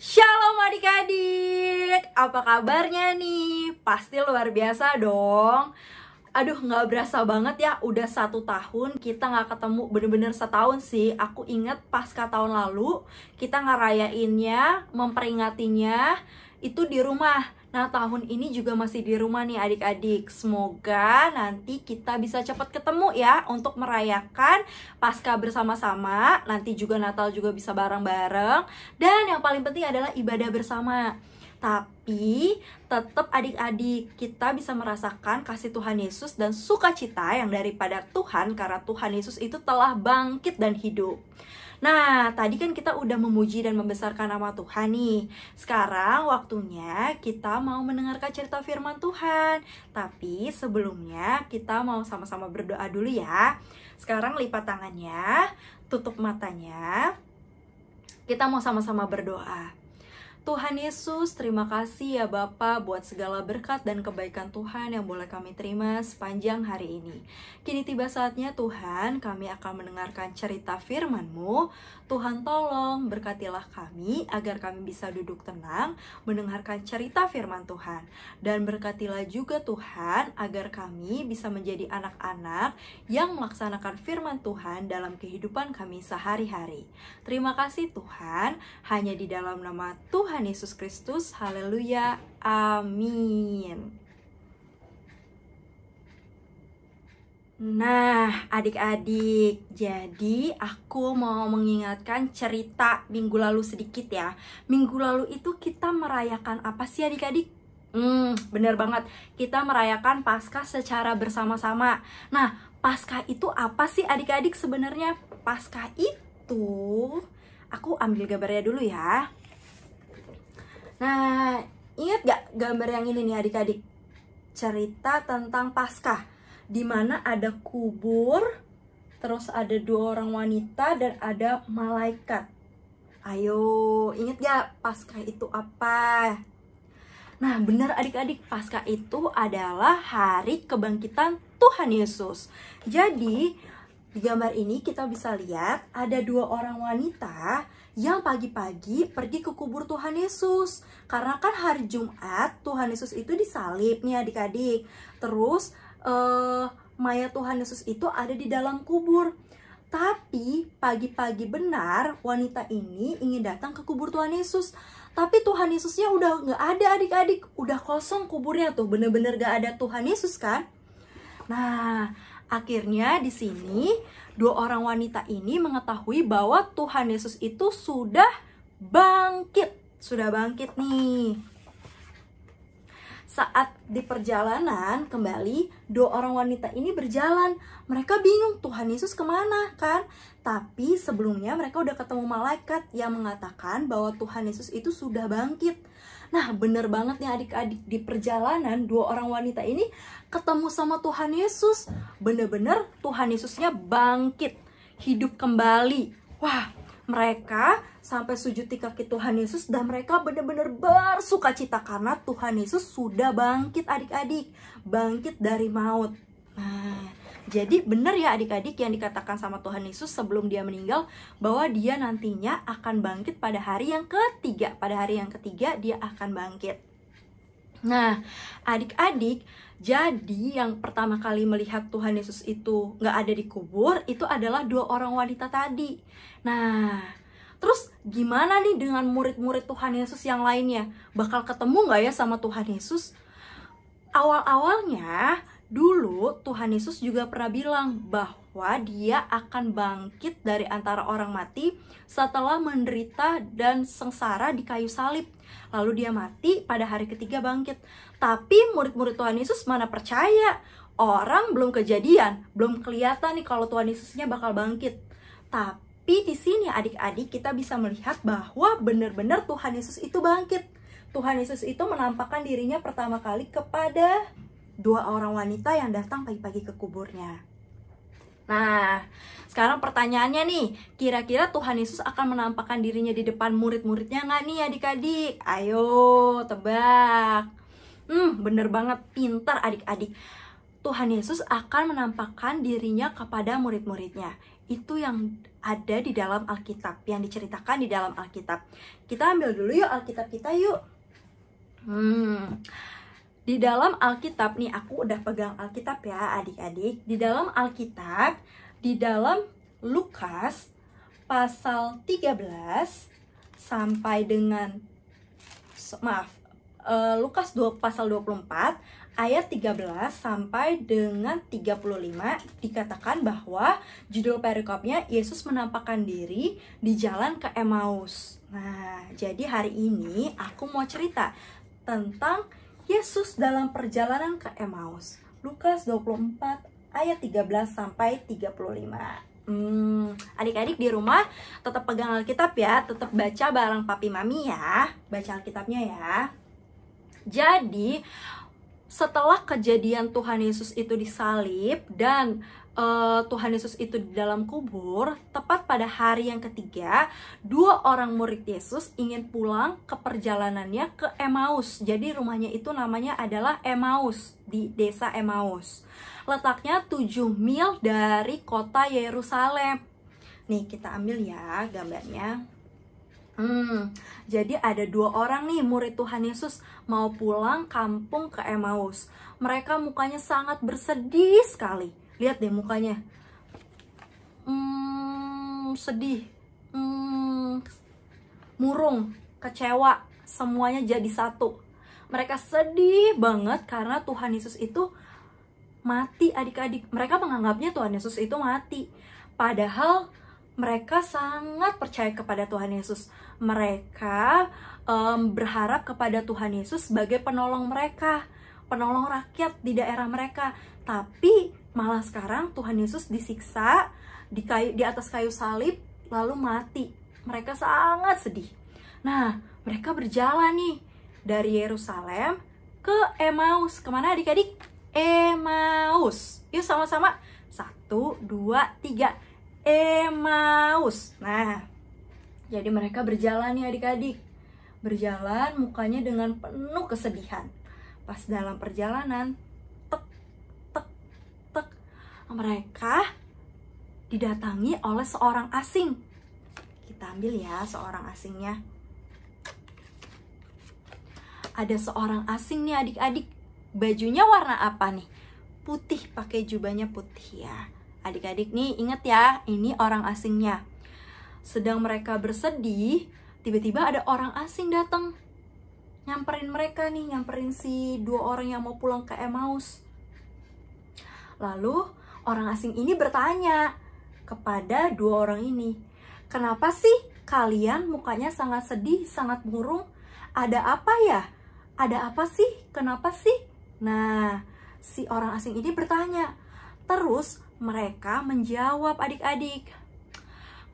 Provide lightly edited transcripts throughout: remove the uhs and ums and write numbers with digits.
Shalom adik-adik, apa kabarnya nih? Pasti luar biasa dong. Aduh, nggak berasa banget ya, udah 1 tahun kita nggak ketemu, bener-bener setahun sih. Aku inget pasca tahun lalu, kita ngerayainnya, memperingatinya, itu di rumah. Nah, tahun ini juga masih di rumah nih adik-adik. Semoga nanti kita bisa cepat ketemu ya untuk merayakan Paskah bersama-sama. Nanti juga Natal juga bisa bareng-bareng. Dan yang paling penting adalah ibadah bersama. Tapi tetap adik-adik kita bisa merasakan kasih Tuhan Yesus dan sukacita yang daripada Tuhan, karena Tuhan Yesus itu telah bangkit dan hidup. Nah, tadi kan kita udah memuji dan membesarkan nama Tuhan nih. Sekarang waktunya kita mau mendengarkan cerita firman Tuhan. Tapi sebelumnya kita mau sama-sama berdoa dulu ya. Sekarang lipat tangannya, tutup matanya. Kita mau sama-sama berdoa. Tuhan Yesus, terima kasih ya Bapa buat segala berkat dan kebaikan Tuhan yang boleh kami terima sepanjang hari ini. Kini tiba saatnya Tuhan, kami akan mendengarkan cerita firman-Mu. Tuhan tolong berkatilah kami agar kami bisa duduk tenang mendengarkan cerita firman Tuhan. Dan berkatilah juga Tuhan agar kami bisa menjadi anak-anak yang melaksanakan firman Tuhan dalam kehidupan kami sehari-hari. Terima kasih Tuhan, hanya di dalam nama Tuhan Yesus Kristus, haleluya, amin. Nah, adik-adik, jadi aku mau mengingatkan cerita minggu lalu sedikit ya. Minggu lalu itu kita merayakan apa sih adik-adik? Bener banget, kita merayakan Paskah secara bersama-sama. Nah, Paskah itu apa sih adik-adik sebenarnya? Paskah itu, aku ambil gambarnya dulu ya. Nah, ingat gak gambar yang ini nih adik-adik? Cerita tentang Paskah, di mana ada kubur, terus ada 2 orang wanita dan ada malaikat. Ayo, ingat gak Paskah itu apa? Nah, benar adik-adik, Paskah itu adalah hari kebangkitan Tuhan Yesus. Jadi, di gambar ini kita bisa lihat ada 2 orang wanita yang pagi-pagi pergi ke kubur Tuhan Yesus. Karena kan hari Jumat Tuhan Yesus itu disalib nih adik-adik. Terus mayat Tuhan Yesus itu ada di dalam kubur. Tapi pagi-pagi benar wanita ini ingin datang ke kubur Tuhan Yesus. Tapi Tuhan Yesusnya udah nggak ada adik-adik. Udah kosong kuburnya tuh, bener-bener gak ada Tuhan Yesus kan. Nah, akhirnya di sini 2 orang wanita ini mengetahui bahwa Tuhan Yesus itu sudah bangkit. Sudah bangkit nih. Saat di perjalanan kembali, 2 orang wanita ini berjalan. Mereka bingung Tuhan Yesus kemana kan? Tapi sebelumnya mereka udah ketemu malaikat yang mengatakan bahwa Tuhan Yesus itu sudah bangkit. Nah, bener banget nih adik-adik, di perjalanan 2 orang wanita ini ketemu sama Tuhan Yesus. Bener-bener Tuhan Yesusnya bangkit, hidup kembali. Wah, mereka sampai sujud di kaki Tuhan Yesus dan mereka benar-benar bersuka cita karena Tuhan Yesus sudah bangkit adik-adik, bangkit dari maut. Nah, jadi benar ya adik-adik yang dikatakan sama Tuhan Yesus sebelum dia meninggal, bahwa dia nantinya akan bangkit pada hari yang ketiga. Pada hari yang ketiga dia akan bangkit. Nah, adik-adik, jadi yang pertama kali melihat Tuhan Yesus itu nggak ada di kubur, itu adalah 2 orang wanita tadi. Nah, terus gimana nih dengan murid-murid Tuhan Yesus yang lainnya? Bakal ketemu nggak ya sama Tuhan Yesus? Awal-awalnya, dulu Tuhan Yesus juga pernah bilang bahwa dia akan bangkit dari antara orang mati setelah menderita dan sengsara di kayu salib. Lalu dia mati, pada hari ketiga bangkit. Tapi murid-murid Tuhan Yesus mana percaya? Orang belum kejadian, belum kelihatan nih kalau Tuhan Yesusnya bakal bangkit. Tapi di sini adik-adik kita bisa melihat bahwa benar-benar Tuhan Yesus itu bangkit. Tuhan Yesus itu menampakkan dirinya pertama kali kepada 2 orang wanita yang datang pagi-pagi ke kuburnya. Nah, sekarang pertanyaannya nih, kira-kira Tuhan Yesus akan menampakkan dirinya di depan murid-muridnya nggak nih adik-adik? Ayo, tebak. Bener banget, pintar adik-adik. Tuhan Yesus akan menampakkan dirinya kepada murid-muridnya. Itu yang ada di dalam Alkitab, yang diceritakan di dalam Alkitab. Kita ambil dulu yuk Alkitab kita yuk. Di dalam Alkitab nih, aku udah pegang Alkitab ya adik-adik. Di dalam Alkitab, di dalam Lukas pasal 13 sampai dengan Lukas pasal 24 ayat 13 sampai dengan 35 dikatakan bahwa judul perikopnya Yesus menampakkan diri di jalan ke Emmaus. Nah, jadi hari ini aku mau cerita tentang Yesus dalam perjalanan ke Emmaus. Lukas 24 ayat 13 sampai 35. Adik-adik di rumah tetap pegang Alkitab ya, tetap baca bareng papi mami ya, baca Alkitabnya ya. Jadi setelah kejadian Tuhan Yesus itu disalib dan Tuhan Yesus itu di dalam kubur, tepat pada hari yang ketiga, 2 orang murid Yesus ingin pulang ke perjalanannya ke Emmaus. Jadi rumahnya itu namanya adalah Emmaus, di desa Emmaus. Letaknya 7 mil dari kota Yerusalem. Nih kita ambil ya gambarnya. Jadi ada 2 orang nih murid Tuhan Yesus mau pulang kampung ke Emmaus. Mereka mukanya sangat bersedih sekali. Lihat deh mukanya. Sedih. Murung, kecewa, semuanya jadi satu. Mereka sedih banget karena Tuhan Yesus itu mati adik-adik. Mereka menganggapnya Tuhan Yesus itu mati. Padahal mereka sangat percaya kepada Tuhan Yesus. Mereka berharap kepada Tuhan Yesus sebagai penolong mereka, penolong rakyat di daerah mereka. Tapi malah sekarang Tuhan Yesus disiksa di atas kayu salib lalu mati. Mereka sangat sedih. Nah, mereka berjalan nih dari Yerusalem ke Emmaus. Kemana adik-adik? Emmaus. Yuk sama-sama. 1, 2, 3. Emmaus. Nah, jadi mereka berjalan nih adik-adik. Berjalan mukanya dengan penuh kesedihan. Pas dalam perjalanan, mereka didatangi oleh seorang asing. Kita ambil ya seorang asingnya. Ada seorang asing nih adik-adik. Bajunya warna apa nih? Putih, pakai jubahnya putih ya. Adik-adik nih ingat ya, ini orang asingnya. Sedang mereka bersedih, tiba-tiba ada orang asing datang. Nyamperin mereka nih, nyamperin si 2 orang yang mau pulang ke Emmaus. Lalu orang asing ini bertanya kepada 2 orang ini, "Kenapa sih kalian mukanya sangat sedih, sangat murung? Ada apa ya? Ada apa sih? Kenapa sih?" Nah, si orang asing ini bertanya. Terus mereka menjawab adik-adik,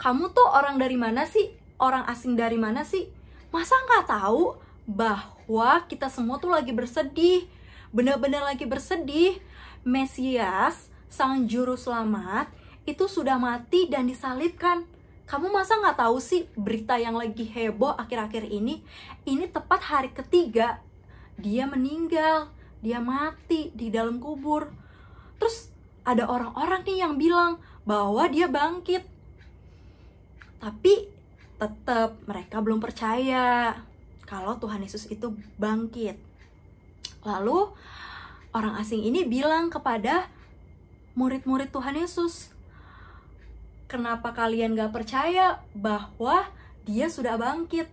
"Kamu tuh orang dari mana sih? Orang asing dari mana sih? Masa nggak tahu bahwa kita semua tuh lagi bersedih? Benar-benar lagi bersedih. Mesias, sang juru selamat, itu sudah mati dan disalibkan. Kamu masa nggak tahu sih berita yang lagi heboh akhir-akhir ini? Ini tepat hari ketiga, dia meninggal, dia mati di dalam kubur. Terus ada orang-orang nih yang bilang bahwa dia bangkit. Tapi tetap mereka belum percaya kalau Tuhan Yesus itu bangkit. Lalu orang asing ini bilang kepada murid-murid Tuhan Yesus, "Kenapa kalian gak percaya bahwa dia sudah bangkit?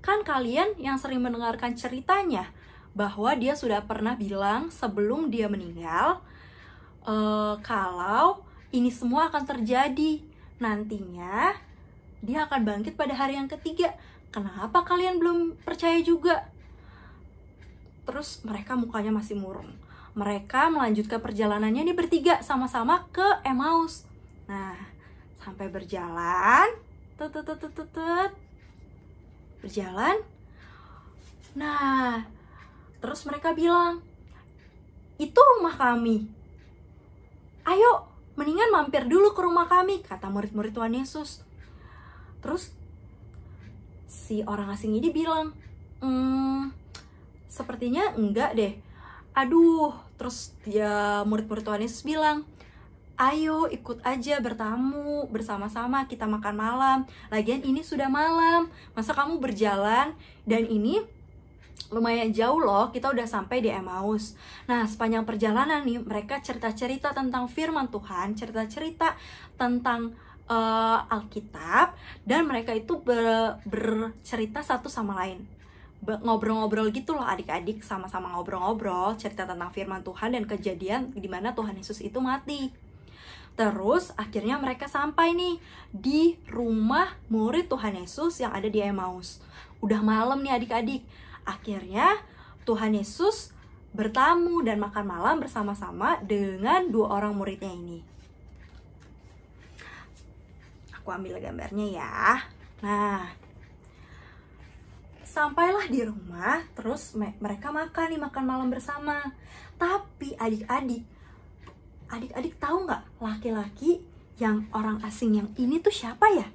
Kan kalian yang sering mendengarkan ceritanya bahwa dia sudah pernah bilang sebelum dia meninggal, kalau ini semua akan terjadi nantinya, dia akan bangkit pada hari yang ketiga. Kenapa kalian belum percaya juga?" Terus mereka mukanya masih murung. Mereka melanjutkan perjalanannya nih bertiga sama-sama ke Emmaus. Nah, sampai berjalan, berjalan. Nah, terus mereka bilang, "Itu rumah kami. Ayo, mendingan mampir dulu ke rumah kami," kata murid-murid Tuhan Yesus. Terus si orang asing ini bilang, "Sepertinya enggak deh." Aduh, terus dia murid-murid Tuhan Yesus bilang, Ayo ikut aja bertamu bersama-sama kita makan malam. Lagian ini sudah malam, masa kamu berjalan? Dan ini lumayan jauh loh, kita udah sampai di Emmaus. Nah, sepanjang perjalanan nih, mereka cerita-cerita tentang firman Tuhan, cerita-cerita tentang Alkitab, dan mereka itu bercerita satu sama lain. Ngobrol-ngobrol gitu loh adik-adik, sama-sama ngobrol-ngobrol, cerita tentang firman Tuhan dan kejadian di mana Tuhan Yesus itu mati. Terus akhirnya mereka sampai nih di rumah murid Tuhan Yesus yang ada di Emmaus. Udah malam nih adik-adik. Akhirnya Tuhan Yesus bertamu dan makan malam bersama-sama dengan 2 orang muridnya ini. Aku ambil gambarnya ya. Nah, sampailah di rumah, terus mereka makan malam bersama. Tapi adik-adik tahu nggak laki-laki yang orang asing yang ini tuh siapa ya?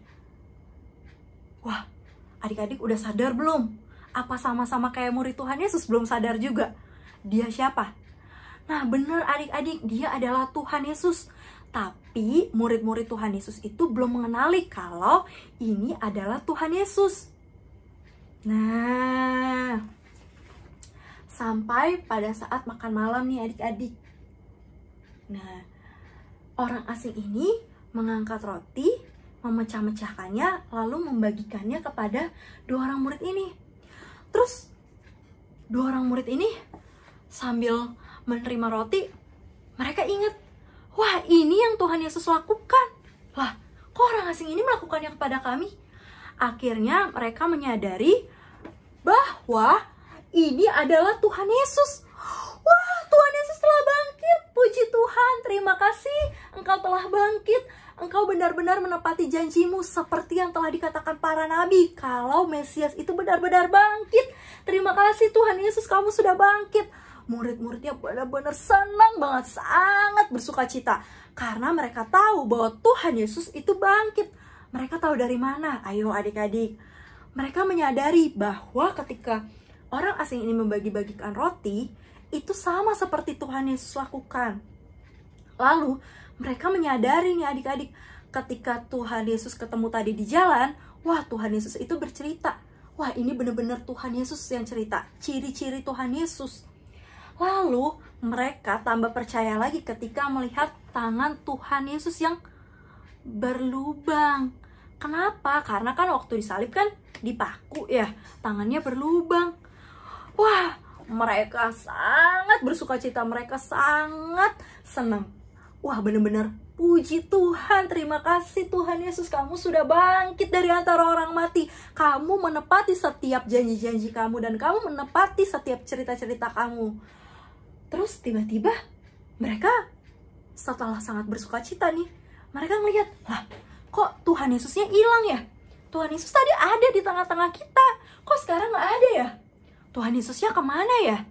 Wah, adik-adik udah sadar belum? Apa sama-sama kayak murid Tuhan Yesus belum sadar juga? Dia siapa? Nah bener adik-adik, dia adalah Tuhan Yesus. Tapi murid-murid Tuhan Yesus itu belum mengenali kalau ini adalah Tuhan Yesus. Nah, sampai pada saat makan malam nih adik-adik. Nah, orang asing ini mengangkat roti, memecah-mecahkannya, lalu membagikannya kepada 2 orang murid ini. Terus 2 orang murid ini sambil menerima roti, mereka ingat, wah ini yang Tuhan Yesus lakukan. Lah, kok orang asing ini melakukannya kepada kami? Akhirnya mereka menyadari bahwa ini adalah Tuhan Yesus. Wah, Tuhan Yesus telah bangkit. Puji Tuhan, terima kasih Engkau telah bangkit. Engkau benar-benar menepati janjimu seperti yang telah dikatakan para nabi. Kalau Mesias itu benar-benar bangkit. Terima kasih Tuhan Yesus, kamu sudah bangkit. Murid-muridnya benar-benar senang banget, sangat bersuka cita. Karena mereka tahu bahwa Tuhan Yesus itu bangkit. Mereka tahu dari mana? Ayo adik-adik. Mereka menyadari bahwa ketika orang asing ini membagi-bagikan roti, itu sama seperti Tuhan Yesus lakukan. Lalu mereka menyadari nih adik-adik, ketika Tuhan Yesus ketemu tadi di jalan, wah Tuhan Yesus itu bercerita. Wah ini benar-benar Tuhan Yesus yang cerita, ciri-ciri Tuhan Yesus. Lalu mereka tambah percaya lagi ketika melihat tangan Tuhan Yesus yang berlubang. Kenapa? Karena kan waktu disalib kan dipaku ya, tangannya berlubang. Wah, mereka sangat bersuka cita, mereka sangat senang. Wah, benar-benar puji Tuhan, terima kasih Tuhan Yesus, kamu sudah bangkit dari antara orang mati. Kamu menepati setiap janji-janji kamu dan kamu menepati setiap cerita-cerita kamu. Terus tiba-tiba mereka setelah sangat bersuka cita nih, mereka ngelihat, lah kok Tuhan Yesusnya hilang ya? Tuhan Yesus tadi ada di tengah-tengah kita, kok sekarang nggak ada ya? Tuhan Yesusnya kemana ya?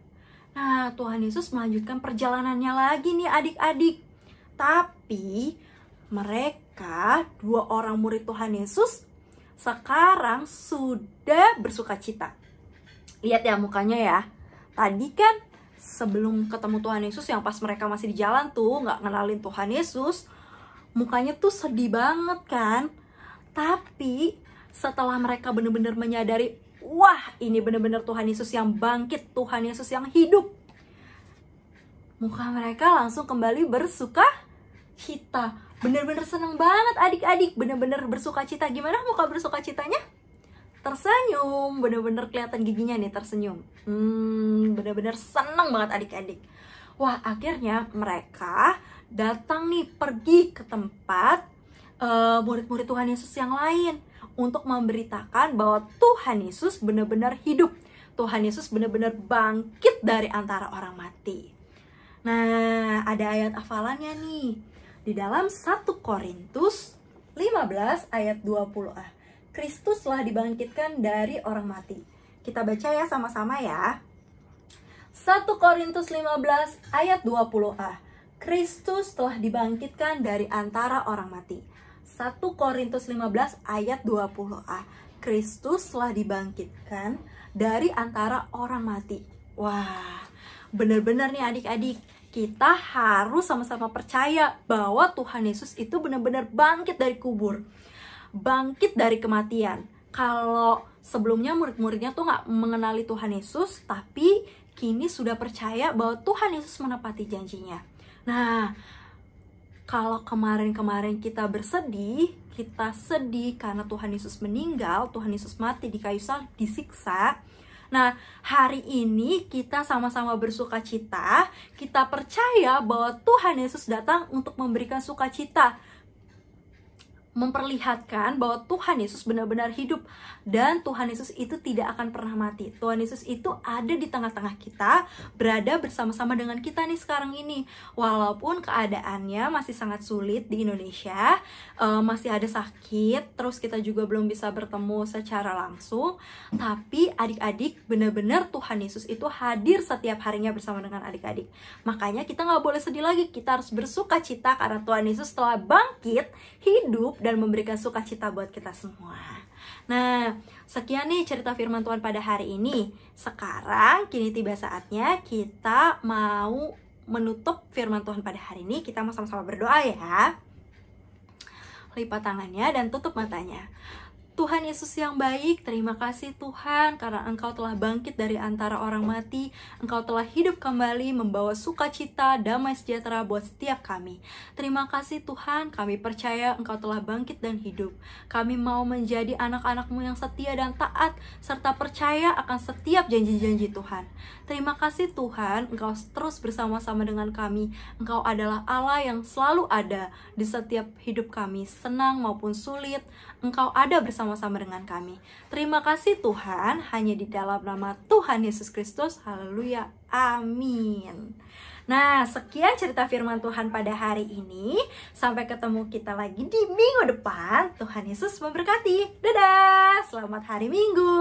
Nah, Tuhan Yesus melanjutkan perjalanannya lagi nih adik-adik. Tapi mereka 2 orang murid Tuhan Yesus sekarang sudah bersuka cita. Lihat ya mukanya ya. Tadi kan sebelum ketemu Tuhan Yesus yang pas mereka masih di jalan tuh nggak kenalin Tuhan Yesus, mukanya tuh sedih banget kan. Tapi setelah mereka benar-benar menyadari, wah ini benar-benar Tuhan Yesus yang bangkit, Tuhan Yesus yang hidup, muka mereka langsung kembali bersuka cita. Benar-benar senang banget adik-adik, benar-benar bersuka cita. Gimana muka bersuka citanya? Tersenyum, benar-benar kelihatan giginya nih tersenyum. Benar-benar senang banget adik-adik. Wah, akhirnya mereka datang nih, pergi ke tempat murid-murid Tuhan Yesus yang lain untuk memberitakan bahwa Tuhan Yesus benar-benar hidup. Tuhan Yesus benar-benar bangkit dari antara orang mati. Nah, ada ayat hafalannya nih. Di dalam 1 Korintus 15 ayat 20a. Kristus telah dibangkitkan dari orang mati. Kita baca ya sama-sama ya. 1 Korintus 15 ayat 20a. Kristus telah dibangkitkan dari antara orang mati. 1 Korintus 15 ayat 20a. Kristus telah dibangkitkan dari antara orang mati. Wah, benar-benar nih adik-adik, kita harus sama-sama percaya bahwa Tuhan Yesus itu benar-benar bangkit dari kubur, bangkit dari kematian. Kalau sebelumnya murid-muridnya tuh nggak mengenali Tuhan Yesus, tapi kini sudah percaya bahwa Tuhan Yesus menepati janjinya. Nah, kalau kemarin-kemarin kita bersedih, kita sedih karena Tuhan Yesus meninggal, Tuhan Yesus mati di kayu salib, disiksa. Nah, hari ini kita sama-sama bersuka cita, kita percaya bahwa Tuhan Yesus datang untuk memberikan sukacita, memperlihatkan bahwa Tuhan Yesus benar-benar hidup dan Tuhan Yesus itu tidak akan pernah mati. Tuhan Yesus itu ada di tengah-tengah kita, berada bersama-sama dengan kita nih sekarang ini. Walaupun keadaannya masih sangat sulit di Indonesia, masih ada sakit, terus kita juga belum bisa bertemu secara langsung, tapi adik-adik benar-benar Tuhan Yesus itu hadir setiap harinya bersama dengan adik-adik. Makanya kita nggak boleh sedih lagi, kita harus bersuka cita karena Tuhan Yesus telah bangkit, hidup, dan memberikan sukacita buat kita semua. Nah, sekian nih cerita firman Tuhan pada hari ini. Sekarang kini tiba saatnya kita mau menutup firman Tuhan pada hari ini. Kita mau sama-sama berdoa ya. Lipat tangannya dan tutup matanya. Tuhan Yesus yang baik, terima kasih Tuhan karena Engkau telah bangkit dari antara orang mati. Engkau telah hidup kembali membawa sukacita, damai sejahtera buat setiap kami. Terima kasih Tuhan, kami percaya Engkau telah bangkit dan hidup. Kami mau menjadi anak-anak-Mu yang setia dan taat, serta percaya akan setiap janji-janji Tuhan. Terima kasih Tuhan, Engkau terus bersama-sama dengan kami. Engkau adalah Allah yang selalu ada di setiap hidup kami, senang maupun sulit. Engkau ada bersama-sama dengan kami. Terima kasih Tuhan, hanya di dalam nama Tuhan Yesus Kristus. Haleluya, amin. Nah, sekian cerita firman Tuhan pada hari ini. Sampai ketemu kita lagi di minggu depan. Tuhan Yesus memberkati. Dadah, selamat hari Minggu.